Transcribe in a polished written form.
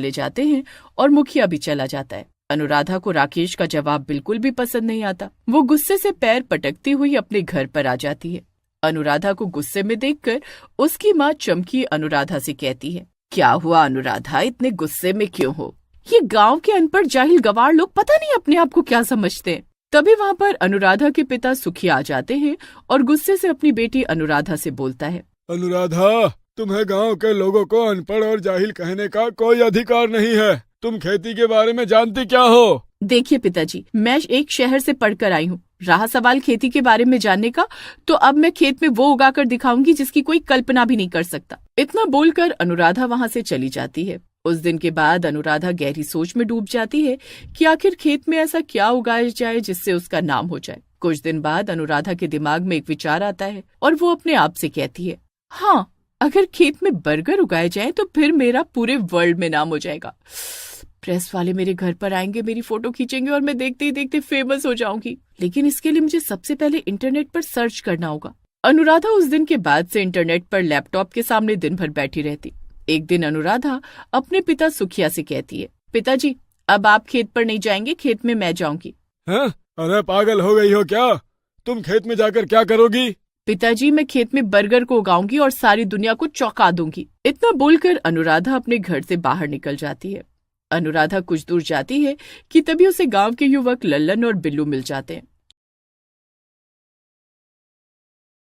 ले जाते हैं और मुखिया भी चला जाता है। अनुराधा को राकेश का जवाब बिल्कुल भी पसंद नहीं आता। वो गुस्से से पैर पटकती हुई अपने घर पर आ जाती है। अनुराधा को गुस्से में देखकर उसकी माँ चमकी अनुराधा से कहती है, क्या हुआ अनुराधा, इतने गुस्से में क्यों हो? ये गांव के अनपढ़ जाहिल गवार लोग पता नहीं अपने आप को क्या समझते हैं। तभी वहाँ पर अनुराधा के पिता सुखिया आ जाते हैं और गुस्से से अपनी बेटी अनुराधा से बोलता है, अनुराधा, तुम्हें गांव के लोगों को अनपढ़ और जाहिल कहने का कोई अधिकार नहीं है। तुम खेती के बारे में जानती क्या हो? देखिए पिताजी, मैं एक शहर से पढ़कर आई हूँ। रहा सवाल खेती के बारे में जानने का, तो अब मैं खेत में वो उगाकर दिखाऊंगी जिसकी कोई कल्पना भी नहीं कर सकता। इतना बोलकर अनुराधा वहाँ से चली जाती है। उस दिन के बाद अनुराधा गहरी सोच में डूब जाती है कि आखिर खेत में ऐसा क्या उगाया जाए जिससे उसका नाम हो जाए। कुछ दिन बाद अनुराधा के दिमाग में एक विचार आता है और वो अपने आप से कहती है, हाँ, अगर खेत में बर्गर उगाए जाए तो फिर मेरा पूरे वर्ल्ड में नाम हो जाएगा। प्रेस वाले मेरे घर पर आएंगे, मेरी फोटो खींचेंगे और मैं देखते ही देखते फेमस हो जाऊंगी। लेकिन इसके लिए मुझे सबसे पहले इंटरनेट पर सर्च करना होगा। अनुराधा उस दिन के बाद से इंटरनेट पर लैपटॉप के सामने दिन भर बैठी रहती। एक दिन अनुराधा अपने पिता सुखिया से कहती है, पिताजी, अब आप खेत पर नहीं जाएंगे, खेत में मैं जाऊंगी। अरे पागल हो गई हो क्या? तुम खेत में जाकर क्या करोगी? पिताजी, मैं खेत में बर्गर को उगाऊंगी और सारी दुनिया को चौंका दूंगी। इतना बोलकर अनुराधा अपने घर से बाहर निकल जाती है। अनुराधा कुछ दूर जाती है कि तभी उसे गांव के युवक लल्लन और बिल्लू मिल जाते हैं।